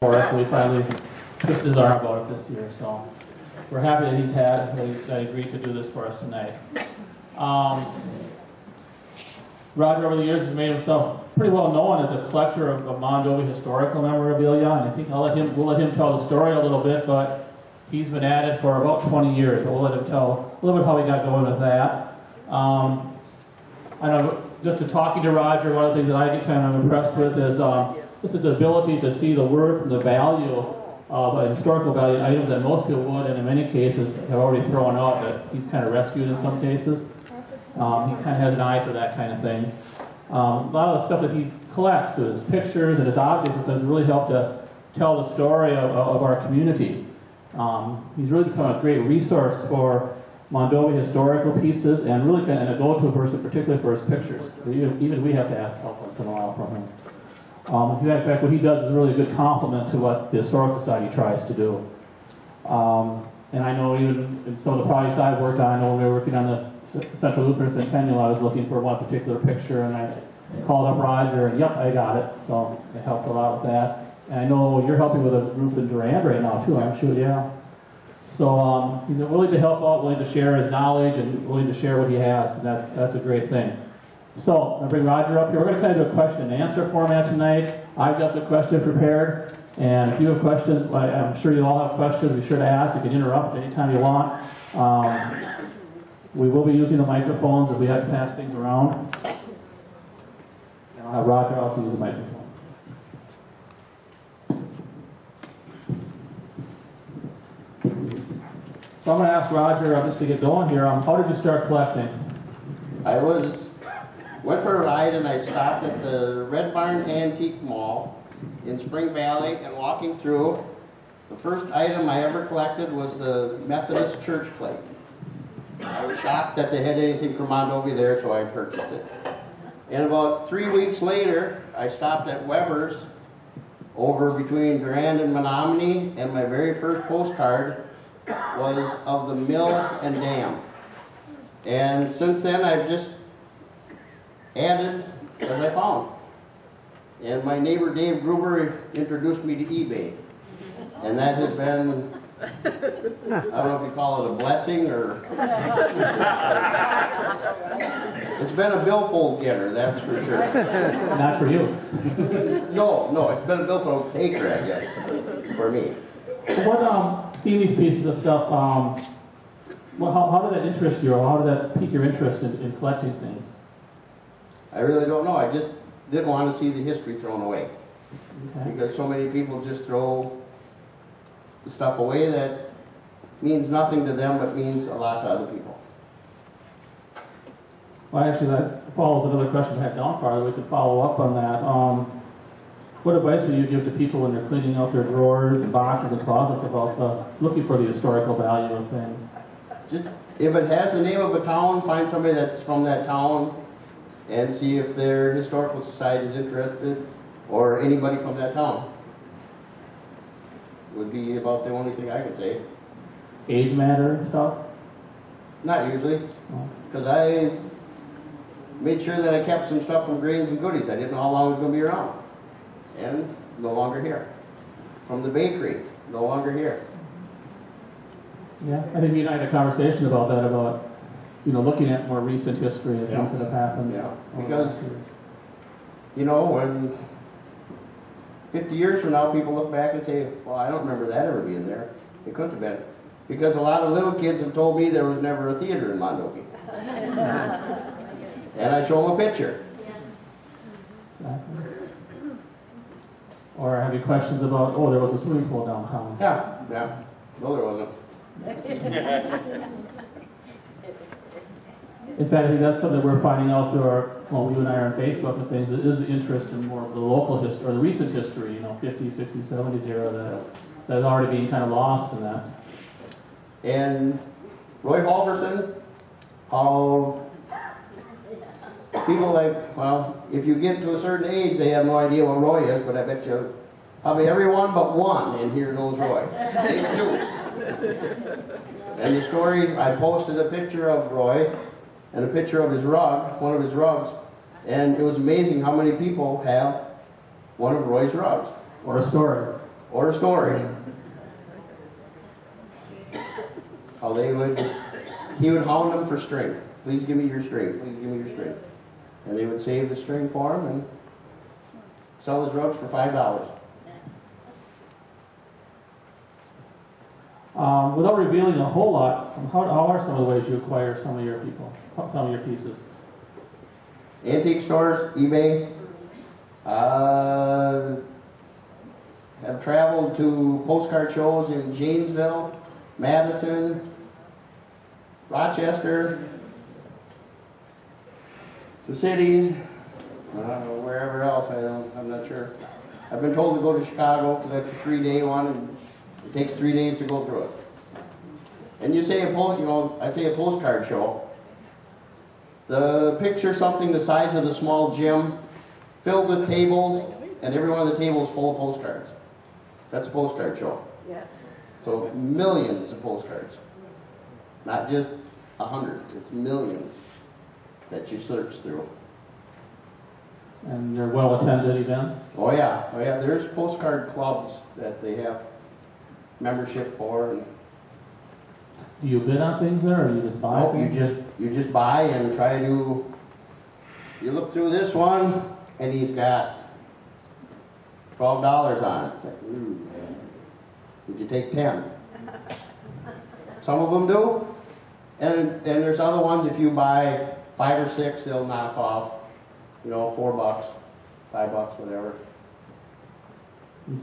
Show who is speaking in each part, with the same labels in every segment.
Speaker 1: for us, and we finally twisted his arm about it this year. So we're happy that that he agreed to do this for us tonight. Roger, over the years, has made himself pretty well known as a collector of Mondovi historical memorabilia, and I think we'll let him tell the story a little bit, but he's been at it for about 20 years. We'll let him tell a little bit how he got going with that. I know, just talking to Roger, one of the things that I get kind of impressed with is just his ability to see the worth and the value of historical value items that most people would, and in many cases have already thrown out, that he's kind of rescued in some cases. He kind of has an eye for that kind of thing. A lot of the stuff that he collects, his pictures and his objects, has really helped to tell the story of our community. He's really become a great resource for Mondovi historical pieces, and really kind of a go-to person, particularly for his pictures. Even we have to ask help once in a while from him. In fact, what he does is really a good complement to what the Historical Society tries to do. And I know even in some of the projects I've worked on, I know when we were working on the Central Lutheran Centennial, I was looking for one particular picture, and I called up Roger, and yep, I got it. So it helped a lot with that. And I know you're helping with a group in Durand right now too, aren't you? Yeah. So he's willing to help out, willing to share his knowledge, and willing to share what he has. And that's a great thing. So I'm going to bring Roger up here. We're going to kind of do a question and answer format tonight. I've got the question prepared, and if you have questions, I'm sure you all have questions. Be sure to ask. You can interrupt anytime you want. We will be using the microphones if we have to pass things around. And I'll have Roger also use the microphone. So I'm going to ask Roger, just to get going here, how did you start collecting?
Speaker 2: I went for a ride, and I stopped at the Red Barn Antique Mall in Spring Valley, and walking through, the first item I ever collected was the Methodist church plate. I was shocked that they had anything from Mondovi there, so I purchased it. And about 3 weeks later, I stopped at Weber's over between Durand and Menominee, and my very first postcard was of the mill and dam. And since then, I've just added as I found. And my neighbor Dave Gruber introduced me to eBay. And that has been, I don't know if you call it a blessing or... It's been a billfold getter, that's for sure.
Speaker 1: Not for you.
Speaker 2: No, it's been a billfold taker, I guess, for me.
Speaker 1: So seeing these pieces of stuff, well, how did that interest you, or how did that pique your interest in collecting things?
Speaker 2: I really don't know. I just didn't want to see the history thrown away. Okay. Because so many people just throw the stuff away that means nothing to them but means a lot to other people.
Speaker 1: Well, actually, that follows another question I had down farther. We could follow up on that. What advice would you give to people when they're cleaning out their drawers and boxes and closets about looking for the historical value of things?
Speaker 2: Just, if it has the name of a town, find somebody that's from that town and see if their historical society is interested, or anybody from that town. Would be about the only thing I could say.
Speaker 1: Age matter and stuff?
Speaker 2: Not usually, because I made sure that I kept some stuff from Grains and Goodies. I didn't know how long it was going to be around. And no longer here. From the bakery, no longer here.
Speaker 1: Yeah, I think you and I had a conversation about that, about looking at more recent history and things that have happened.
Speaker 2: Yeah, because, when 50 years from now people look back and say, well, I don't remember that ever being there. It couldn't have been. Because a lot of little kids have told me there was never a theater in Mondovi. And I show them a picture.
Speaker 1: Exactly. Or have you questions about, there was a swimming pool downtown?
Speaker 2: Yeah. No, there wasn't.
Speaker 1: In fact, I think that's something we're finding out through you and I are on Facebook and things, is the interest in more of the local history, or the recent history, 50s, 60s, 70s era that is already being kind of lost in that.
Speaker 2: And Roy Halverson, how people if you get to a certain age, they have no idea what Roy is, but I bet you probably everyone but one in here knows Roy. They do. And the story, I posted a picture of Roy and a picture of his rug, one of his rugs, and it was amazing how many people have one of Roy's rugs.
Speaker 1: Or a story.
Speaker 2: or a story. How he would hound them for string. Please give me your string, please give me your string. And they would save the string for him and sell his rugs for $5.
Speaker 1: Without revealing a whole lot, how are some of the ways you acquire some of your pieces?
Speaker 2: Antique stores, eBay. Have traveled to postcard shows in Janesville, Madison, Rochester, the cities, wherever else, I'm not sure. I've been told to go to Chicago because that's a 3-day one, and it takes 3 days to go through it. And you say I say a postcard show. Picture something the size of the small gym, filled with tables, and every one of the tables full of postcards. That's a postcard show.
Speaker 3: Yes.
Speaker 2: So millions of postcards. Not just 100, it's millions that you search through.
Speaker 1: And they're well-attended events?
Speaker 2: Oh yeah, there's postcard clubs that they have membership for. And
Speaker 1: Do you bid on things there, or do you just buy
Speaker 2: no,
Speaker 1: things?
Speaker 2: you just buy and try to. You look through this one, and he's got $12 on it. It's like, would you take 10? Some of them do, and there's other ones. If you buy 5 or 6, they'll knock off, $4, $5, whatever.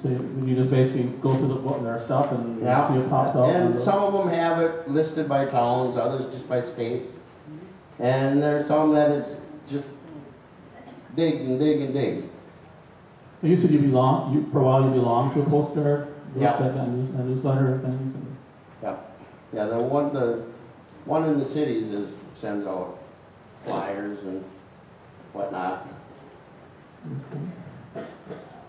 Speaker 1: So you just basically go through the book and their stuff and see what pops out.
Speaker 2: And some of them have it listed by towns, others just by states. And there's some that it's just dig and dig and dig.
Speaker 1: You said for a while you belonged to a postcard group,
Speaker 2: Yeah.
Speaker 1: like a newsletter and things.
Speaker 2: Yeah, the one in the cities sends out flyers and whatnot.
Speaker 1: Okay.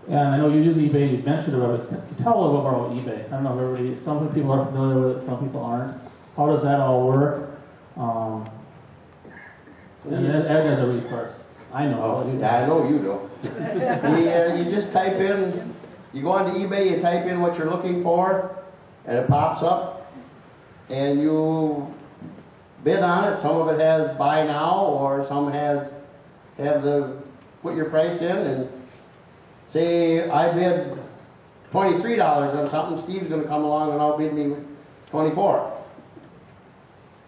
Speaker 1: And I know you use eBay, you mentioned about it. Tell a little bit about eBay. I don't know if everybody, some people are familiar with it, some people aren't. How does that all work? And Ed has a resource. I know.
Speaker 2: Yeah, I know you do. You just type in, you go onto eBay, you type in what you're looking for, and it pops up, and you bid on it. Some of it has buy now, or some have put your price in, and say I bid $23 on something, Steve's going to come along and I'll bid me $24.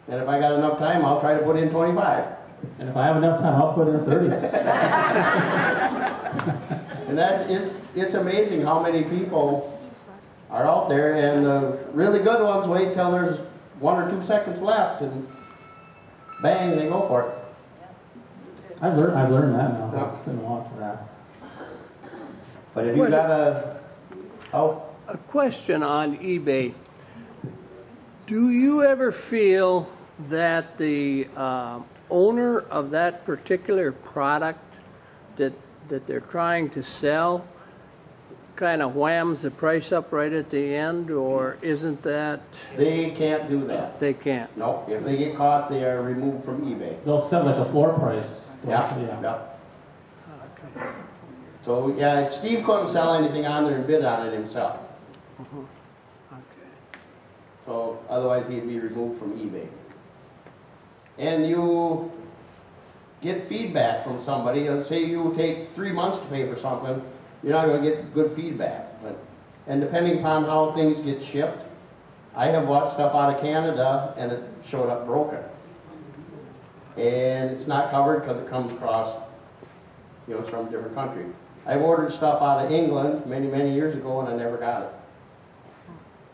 Speaker 2: And if I got enough time, I'll try to put in $25.
Speaker 1: And if I have enough time, I'll put in $30.
Speaker 2: And it's amazing how many people are out there, and the really good ones wait till there's 1 or 2 seconds left, and bang, they go for it.
Speaker 1: I've learned that now.
Speaker 2: Yeah.
Speaker 1: It's been a while for that.
Speaker 2: But if you got
Speaker 4: a question on eBay. Do you ever feel that the owner of that particular product that they're trying to sell kind of whams the price up right at the end, or isn't that?
Speaker 2: They can't do that.
Speaker 4: They can't.
Speaker 2: No, if they get caught, they are removed from eBay.
Speaker 1: They'll set like a floor price.
Speaker 2: Yeah. So yeah, Steve couldn't sell anything on there and bid on it himself.
Speaker 4: Okay.
Speaker 2: So otherwise he'd be removed from eBay. And you get feedback from somebody. Let's say you take 3 months to pay for something, you're not going to get good feedback. And depending upon how things get shipped, I have bought stuff out of Canada and it showed up broken. And it's not covered because it comes across, it's from a different country. I've ordered stuff out of England many, many years ago and I never got it.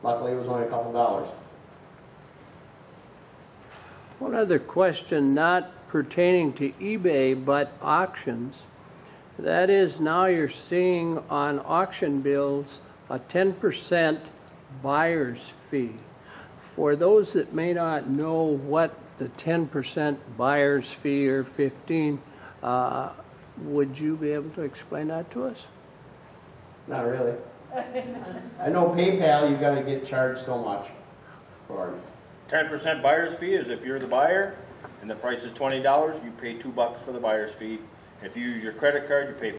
Speaker 2: Luckily it was only a couple dollars.
Speaker 4: One other question, not pertaining to eBay, but auctions. That is, now you're seeing on auction bills a 10% buyer's fee. For those that may not know what the 10% buyer's fee or 15, would you be able to explain that to us?
Speaker 2: Not really. I know PayPal, you've got to get charged so much for it.
Speaker 5: 10% buyer's fee is if you're the buyer and the price is $20, you pay $2 for the buyer's fee. If you use your credit card, you pay